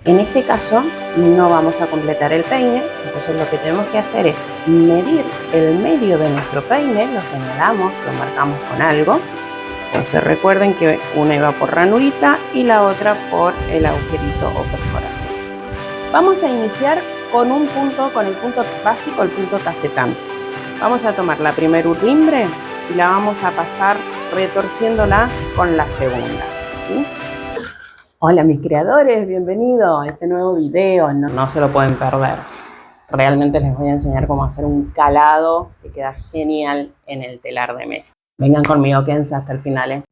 En este caso no vamos a completar el peine, entonces lo que tenemos que hacer es medir el medio de nuestro peine, lo señalamos, lo marcamos con algo. Entonces recuerden que una iba por ranurita y la otra por el agujerito o perforación. Vamos a iniciar con un punto, con el punto básico, el punto tafetán. Vamos a tomar la primera urdimbre y la vamos a pasar retorciéndola con la segunda, ¿sí? Hola mis creadores, bienvenidos a este nuevo video, no se lo pueden perder. Realmente les voy a enseñar cómo hacer un calado que queda genial en el telar de mesa. Vengan conmigo, quédense hasta el final, ¿eh?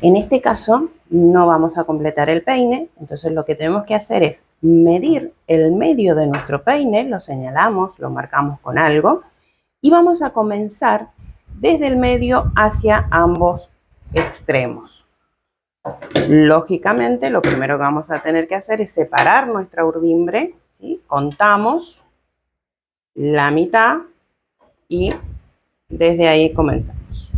En este caso no vamos a completar el peine, entonces lo que tenemos que hacer es medir el medio de nuestro peine, lo señalamos, lo marcamos con algo y vamos a comenzar desde el medio hacia ambos extremos. Lógicamente lo primero que vamos a tener que hacer es separar nuestra urdimbre, ¿sí? Contamos la mitad y desde ahí comenzamos.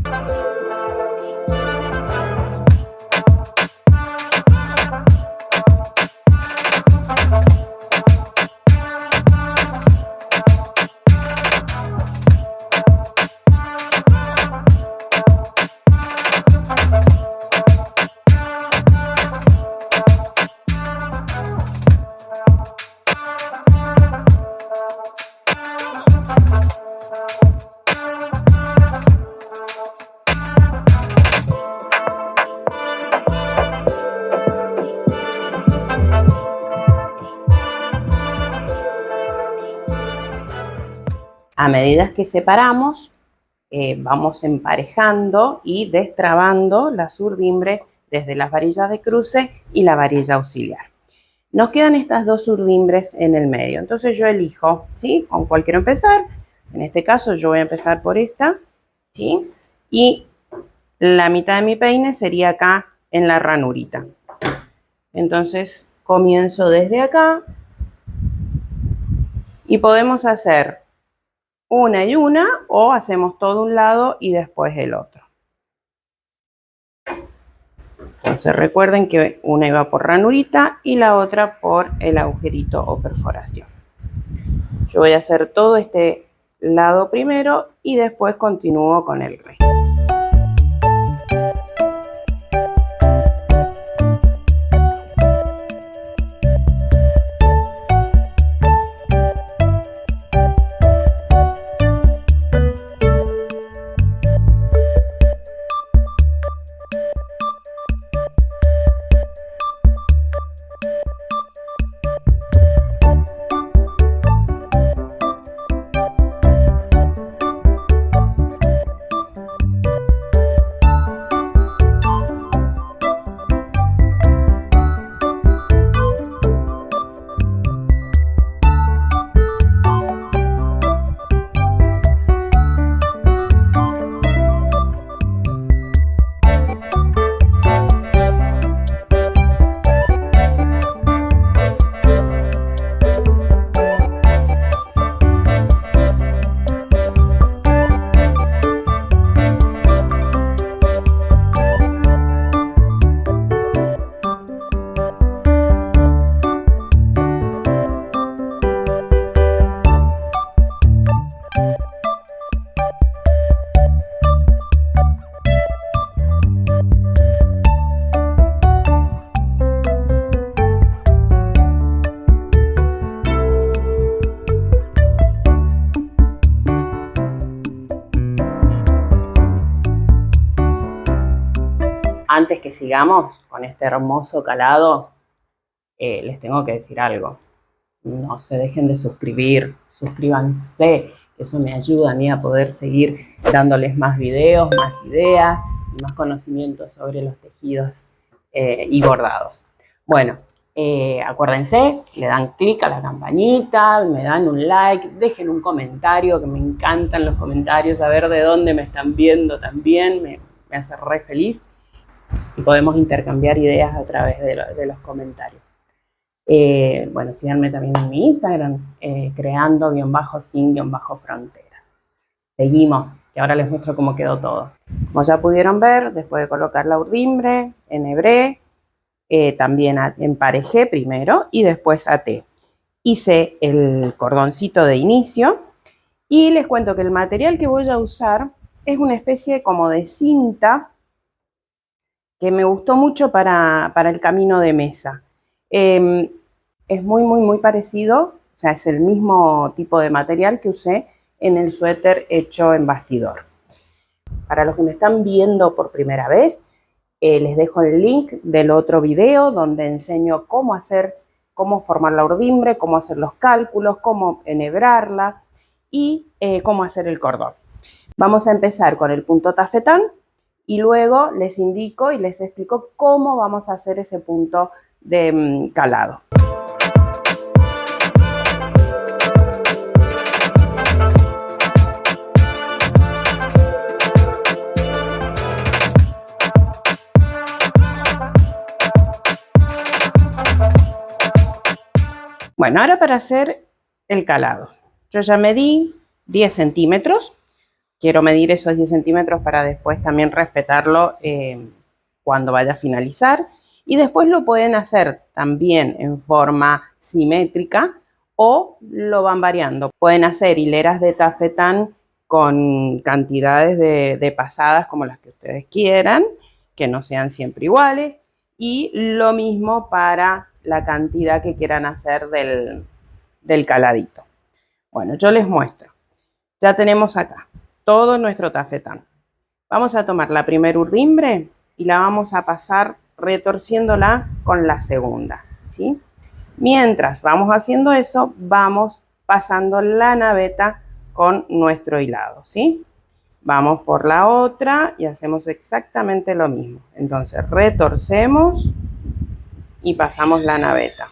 A medida que separamos, vamos emparejando y destrabando las urdimbres desde las varillas de cruce y la varilla auxiliar. Nos quedan estas dos urdimbres en el medio, entonces yo elijo, ¿sí? Con cuál quiero empezar. En este caso yo voy a empezar por esta, ¿sí? Y la mitad de mi peine sería acá en la ranurita. Entonces comienzo desde acá y podemos hacer una y una o hacemos todo un lado y después el otro. Entonces recuerden que una iba por ranurita y la otra por el agujerito o perforación. Yo voy a hacer todo este lado primero y después continúo con el resto. Antes que sigamos con este hermoso calado, les tengo que decir algo. No se dejen de suscribir, suscríbanse, eso me ayuda a mí a poder seguir dándoles más videos, más ideas, más conocimientos sobre los tejidos y bordados. Bueno, Acuérdense, le dan clic a la campanita, me dan un like, dejen un comentario, que me encantan los comentarios, saber de dónde me están viendo también, me hace re feliz. Y podemos intercambiar ideas a través de los comentarios. Bueno, síganme también en mi Instagram, creando_sin_fronteras. Seguimos, que ahora les muestro cómo quedó todo. Como ya pudieron ver, después de colocar la urdimbre, enhebré, también emparejé primero y después até. Hice el cordoncito de inicio y les cuento que el material que voy a usar es una especie como de cinta que me gustó mucho para el camino de mesa. Es muy parecido, o sea, es el mismo tipo de material que usé en el suéter hecho en bastidor. Para los que me están viendo por primera vez, les dejo el link del otro video donde enseño cómo formar la urdimbre, cómo hacer los cálculos, cómo enhebrarla y cómo hacer el cordón. Vamos a empezar con el punto tafetán y luego les indico y les explico cómo vamos a hacer ese punto de calado. Bueno, ahora para hacer el calado. Yo ya medí 10 centímetros. Quiero medir esos 10 centímetros para después también respetarlo cuando vaya a finalizar. Y después lo pueden hacer también en forma simétrica o lo van variando. Pueden hacer hileras de tafetán con cantidades de pasadas como las que ustedes quieran, que no sean siempre iguales. Y lo mismo para la cantidad que quieran hacer del caladito. Bueno, yo les muestro. Ya tenemos acá todo nuestro tafetán. Vamos a tomar la primera urdimbre y la vamos a pasar retorciéndola con la segunda, ¿sí? Mientras vamos haciendo eso, vamos pasando la naveta con nuestro hilado, ¿sí? Vamos por la otra y hacemos exactamente lo mismo. Entonces retorcemos y pasamos la naveta.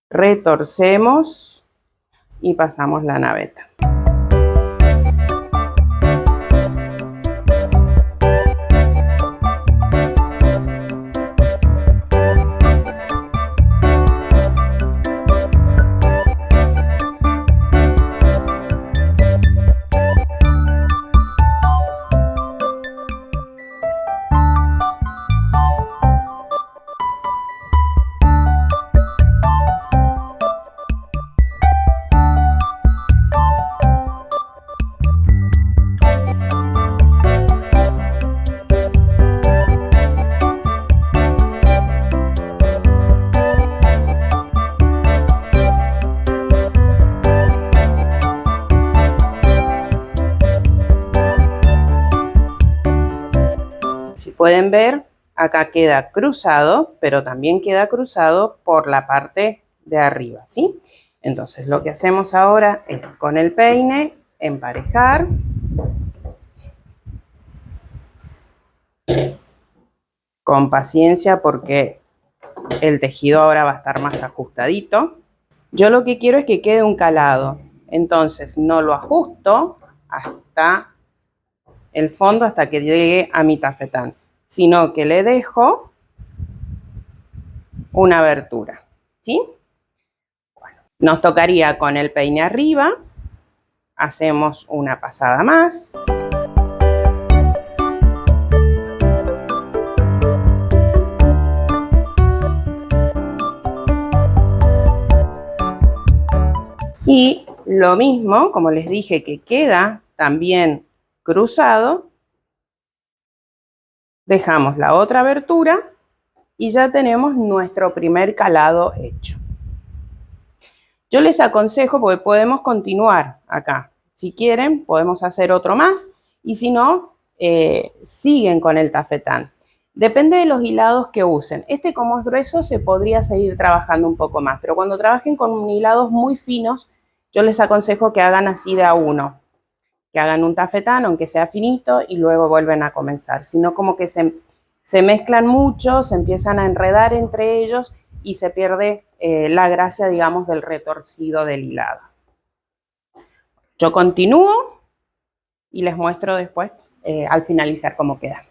Retorcemos y pasamos la naveta. Pueden ver, acá queda cruzado, pero también queda cruzado por la parte de arriba, ¿sí? Entonces, lo que hacemos ahora es con el peine emparejar. Con paciencia porque el tejido ahora va a estar más ajustadito. Yo lo que quiero es que quede un calado. Entonces, no lo ajusto hasta el fondo, hasta que llegue a mi tafetán, sino que le dejo una abertura, ¿sí? Bueno, nos tocaría con el peine arriba, hacemos una pasada más. Y lo mismo, como les dije que queda también cruzado, dejamos la otra abertura y ya tenemos nuestro primer calado hecho. Yo les aconsejo, porque podemos continuar acá. Si quieren, podemos hacer otro más y si no, siguen con el tafetán. Depende de los hilados que usen. Este, como es grueso, se podría seguir trabajando un poco más, pero cuando trabajen con hilados muy finos, yo les aconsejo que hagan así de a uno, que hagan un tafetán, aunque sea finito, y luego vuelven a comenzar. Si no, como que se mezclan mucho, se empiezan a enredar entre ellos y se pierde la gracia, digamos, del retorcido del hilado. Yo continúo y les muestro después, al finalizar, cómo queda.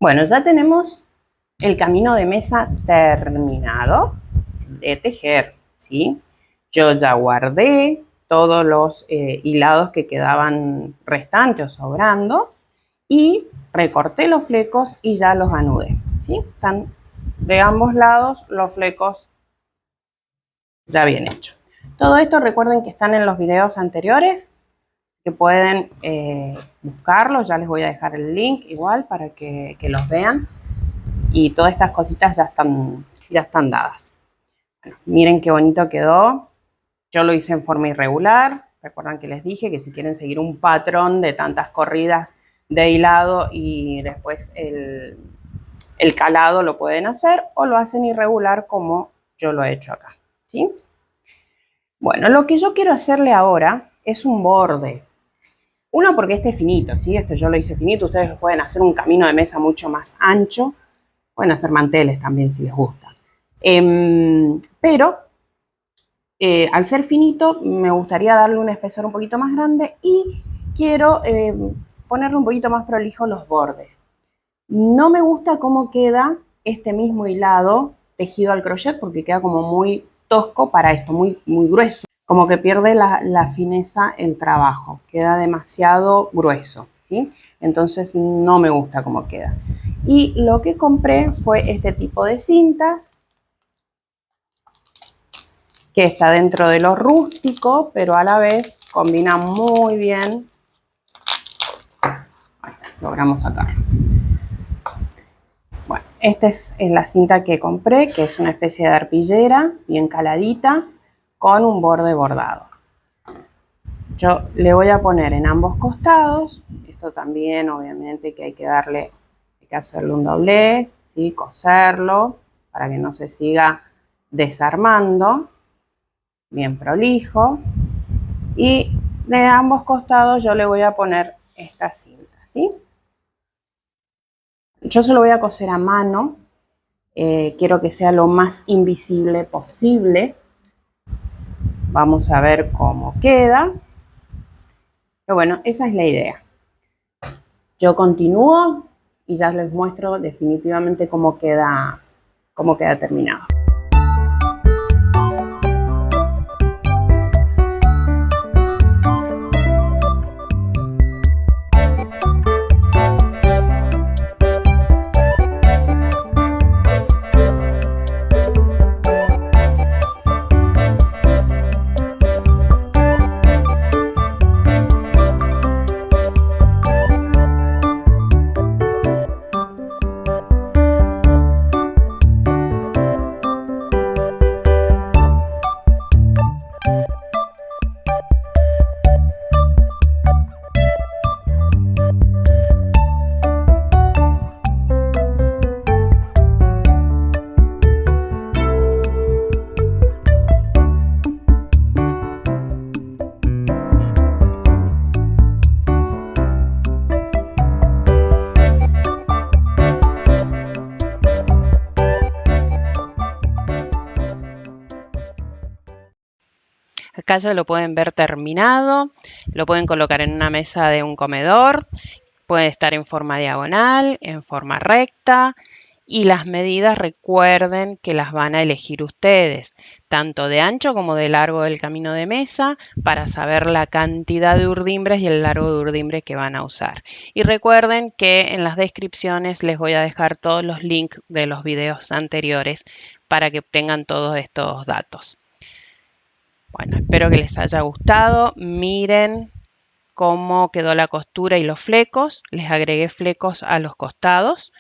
Bueno, ya tenemos el camino de mesa terminado de tejer, ¿sí? Yo ya guardé todos los hilados que quedaban restantes o sobrando y recorté los flecos y ya los anudé, ¿sí? Están de ambos lados los flecos ya bien hechos. Todo esto recuerden que están en los videos anteriores, que pueden buscarlos, ya les voy a dejar el link igual para que los vean. Y todas estas cositas ya están dadas. Bueno, miren qué bonito quedó. Yo lo hice en forma irregular. Recuerdan que les dije que si quieren seguir un patrón de tantas corridas de hilado y después el calado lo pueden hacer, o lo hacen irregular como yo lo he hecho acá, ¿sí? Bueno, lo que yo quiero hacerle ahora es un borde. Uno, porque este es finito, ¿sí? Este yo lo hice finito. Ustedes pueden hacer un camino de mesa mucho más ancho. Pueden hacer manteles también si les gusta. Pero al ser finito me gustaría darle un espesor un poquito más grande y quiero ponerle un poquito más prolijo los bordes. No me gusta cómo queda este mismo hilado tejido al crochet porque queda como muy tosco para esto, muy grueso. Como que pierde la fineza el trabajo, queda demasiado grueso, ¿sí? Entonces no me gusta cómo queda. Y lo que compré fue este tipo de cintas, que está dentro de lo rústico, pero a la vez combina muy bien. Ahí está, logramos sacarlo. Bueno, esta es la cinta que compré, que es una especie de arpillera bien caladita, con un borde bordado. Yo le voy a poner en ambos costados. Esto también obviamente que hay que hacerle un doblez, ¿sí? Coserlo para que no se siga desarmando. Bien prolijo. Y de ambos costados yo le voy a poner esta cinta, ¿sí? Yo se lo voy a coser a mano. Quiero que sea lo más invisible posible. Vamos a ver cómo queda. Pero bueno, esa es la idea. Yo continúo y ya les muestro definitivamente cómo queda terminado. acá ya lo pueden ver terminado, lo pueden colocar en una mesa de un comedor, puede estar en forma diagonal, en forma recta. Y las medidas recuerden que las van a elegir ustedes, tanto de ancho como de largo del camino de mesa, para saber la cantidad de urdimbres y el largo de urdimbre que van a usar. Y recuerden que en las descripciones les voy a dejar todos los links de los videos anteriores para que obtengan todos estos datos. Bueno, espero que les haya gustado. Miren cómo quedó la costura y los flecos. Les agregué flecos a los costados,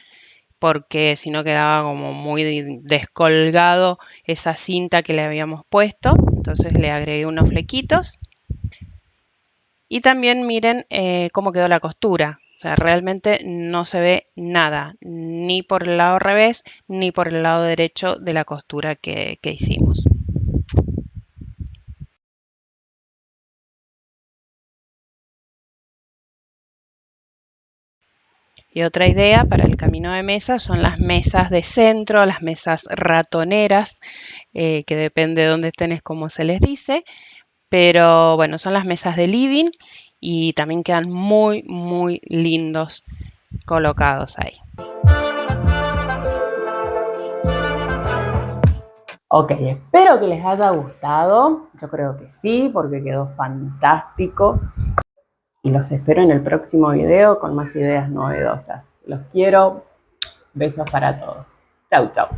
porque si no quedaba como muy descolgado esa cinta que le habíamos puesto. Entonces le agregué unos flequitos. Y también miren cómo quedó la costura. O sea, realmente no se ve nada, ni por el lado revés, ni por el lado derecho de la costura que hicimos. Y otra idea para el camino de mesa son las mesas de centro, las mesas ratoneras, que depende de dónde estén es como se les dice. Pero bueno, son las mesas de living y también quedan muy, muy lindos colocados ahí. Ok, espero que les haya gustado. Yo creo que sí, porque quedó fantástico. Y los espero en el próximo video con más ideas novedosas. Los quiero. Besos para todos. Chau, chau.